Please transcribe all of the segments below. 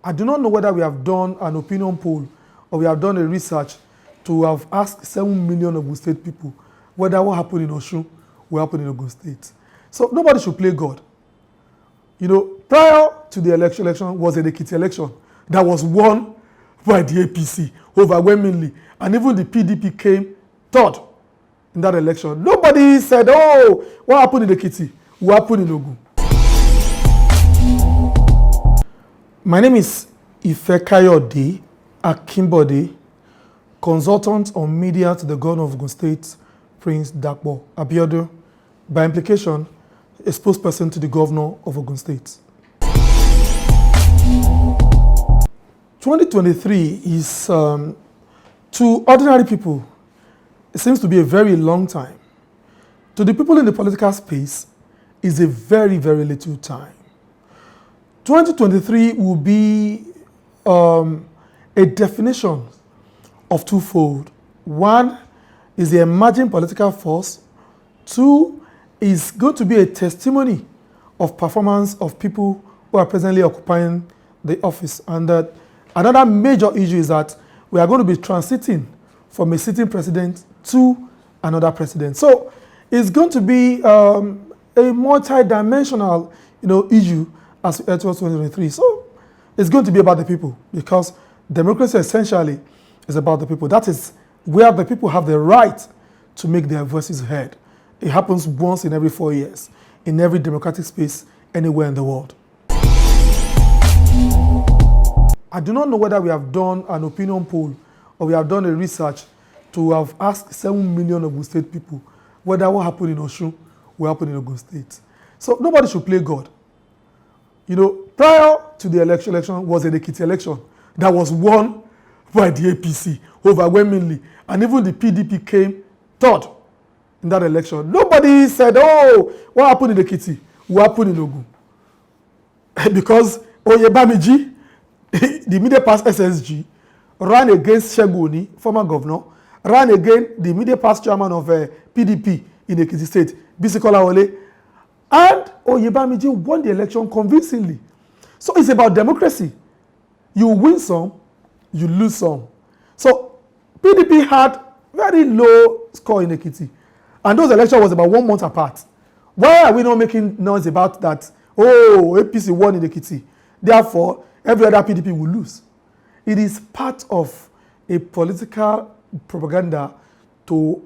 I do not know whether we have done an opinion poll or we have done a research to have asked 7 million Ogun State people whether what happened in Osun will happen in Ogun State. So nobody should play God. You know, prior to the election was an Ekiti election that was won by the APC overwhelmingly, and even the PDP came third in that election. Nobody said, oh, what happened in Ekiti will happen in Ogun. My name is Ifekayode Akimbode, consultant on media to the governor of Ogun State, Prince Dapo Abiodun, by implication, a spokesperson to the governor of Ogun State. 2023 is, to ordinary people, it seems to be a very long time. To the people in the political space, is a very, very little time. 2023 will be a definition of twofold. One is the emerging political force. Two is going to be a testimony of performance of people who are presently occupying the office. And another major issue is that we are going to be transiting from a sitting president to another president. So it's going to be a multi-dimensional, issue as we enter 2023. So it's going to be about the people, because democracy essentially is about the people. That is where the people have the right to make their voices heard. It happens once in every 4 years, in every democratic space, anywhere in the world. I do not know whether we have done an opinion poll or we have done a research to have asked 7 million Ogun State people whether what happened in Osun will happen in Ogun State. So nobody should play God. Prior to the election was an Ekiti election that was won by the APC overwhelmingly, and even the PDP came third in that election. Nobody said, oh, what happened in Ekiti will happen in Ogun. Because Oyebamiji, the immediate past SSG, ran against Shegoni, former governor, ran against the immediate past chairman of PDP in Ekiti State, Bisi Kolawole, and Oyebamiji won the election convincingly. So it's about democracy. You win some, you lose some. So PDP had very low score in Ekiti, and those elections was about 1 month apart. Why are we not making noise about that? Oh, APC won in Ekiti. Therefore, every other PDP will lose. It is part of a political propaganda to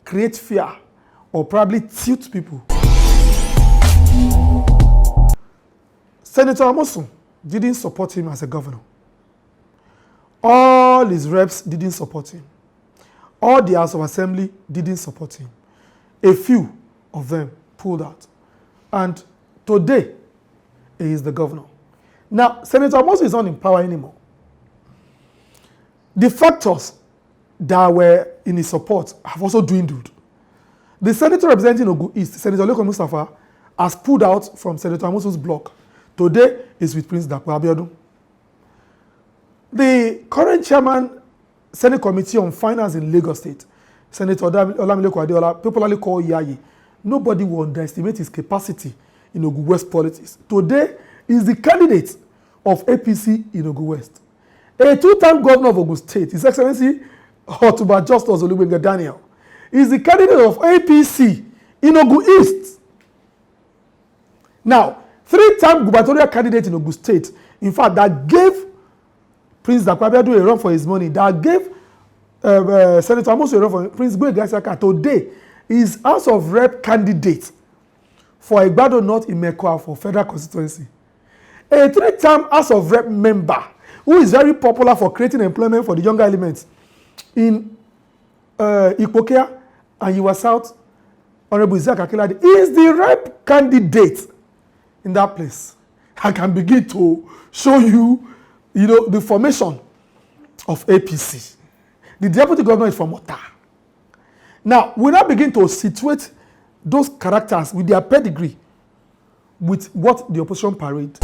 create fear or probably tilt people. Senator Osun didn't support him as a governor. All his reps didn't support him. All the House of Assembly didn't support him. A few of them pulled out. And today, he is the governor. Now, Senator Osun is not in power anymore. The factors that were in his support have also dwindled. The senator representing Ogun East, Senator Lekon Mustafa, has pulled out from Senator Osun's bloc. Today is with Prince Dapo Abiodun. The current chairman, Senate Committee on Finance in Lagos State, Senator Olamileko Adeola, popularly called Yayi, nobody will underestimate his capacity in Ogun West politics. Today is the candidate of APC in Ogun West. A two-time governor of Ogun State, His Excellency Otuba Justus Olugbenge Daniel, is the candidate of APC in Ogun East. Now, three-time gubernatorial candidate in Ogun State, in fact, that gave Prince Dapo Abiodun a run for his money, that gave Senator Osun a run for Prince Gboyega. Today is House of Rep candidate for Igbado North in Mekwa for federal constituency. A three-time House of Rep member who is very popular for creating employment for the younger elements in Ikpokia and Yiwa South, Honorable Isaac Akelade, is the rep candidate in that place. I can begin to show you, the formation of APC. The deputy governor is from Ota. Now, we now begin to situate those characters with their pedigree with what the opposition parade.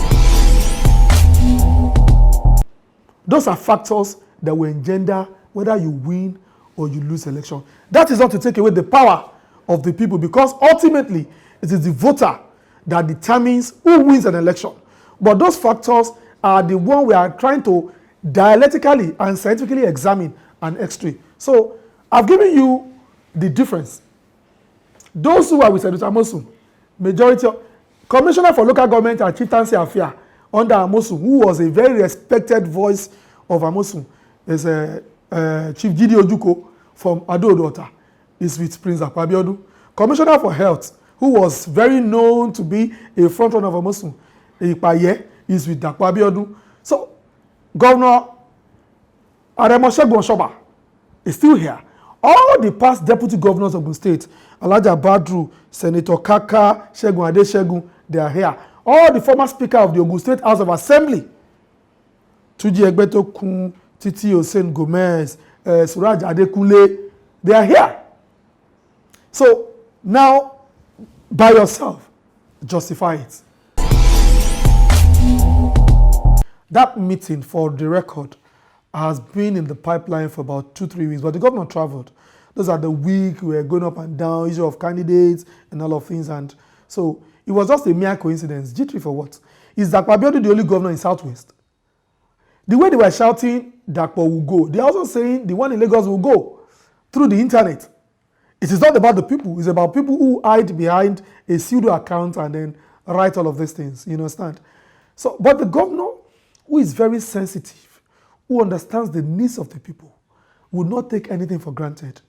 Those are factors that will engender whether you win or you lose election. That is not to take away the power of the people, because ultimately it is the voter that determines who wins an election. But those factors are the one we are trying to dialectically and scientifically examine and x-ray. So I've given you the difference. Those who are with Senator Amosun, majority of Commissioner for Local Government and Chieftaincy Affairs under Amosun, who was a very respected voice of Amosun, is Chief Gidi Ojuko from Ado-Odota, is with Prince Abiodun. Commissioner for Health, who was very known to be a frontrunner of Amosun, Ipaye, is with Abiodun. So Governor Aremo Segun Oshoba is still here. All the past deputy governors of the state, Alhaji Badru, Senator Kaka, Segun Adeshegun, they are here. All the former speaker of the Ogun State House of Assembly, Tuji Egbetokun, Titi Osun Gomez, Suraj Adekunle, they are here. So now, by yourself, justify it. That meeting, for the record, has been in the pipeline for about 2-3 weeks, but the governor traveled. Those are the week we were going up and down, issue of candidates and all of things, and so it was just a mere coincidence. G3 for what? Is Dapo Abiodun the only governor in Southwest? The way they were shouting, Dapo will go, they are also saying the one in Lagos will go through the internet. It is not about the people, it's about people who hide behind a pseudo account and then write all of these things, you understand? So, but the governor, who is very sensitive, who understands the needs of the people, will not take anything for granted.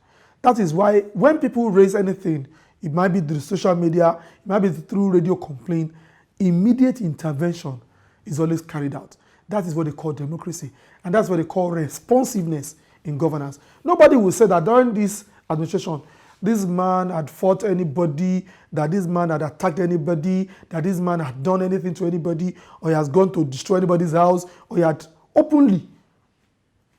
That is why when people raise anything, it might be through social media, it might be through radio complaint, immediate intervention is always carried out. That is what they call democracy, and that's what they call responsiveness in governance. Nobody will say that during this administration, this man had fought anybody, that this man had attacked anybody, that this man had done anything to anybody, or he has gone to destroy anybody's house, or he had openly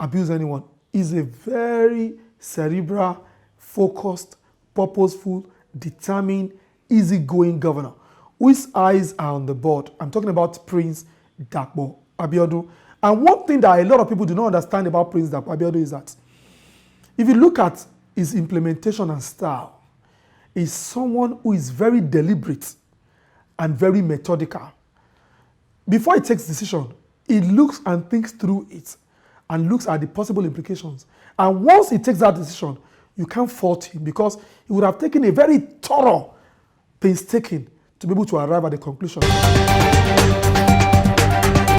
abused anyone. He's a very cerebral, focused, purposeful, determined, easygoing governor whose eyes are on the board. I'm talking about Prince Dapo Abiodun. And one thing that a lot of people do not understand about Prince Dapo Abiodun is that if you look at his implementation and style, is someone who is very deliberate and very methodical. Before he takes decision, he looks and thinks through it and looks at the possible implications. And once he takes that decision, you can't fault him because he would have taken a very thorough, painstaking to be able to arrive at the conclusion.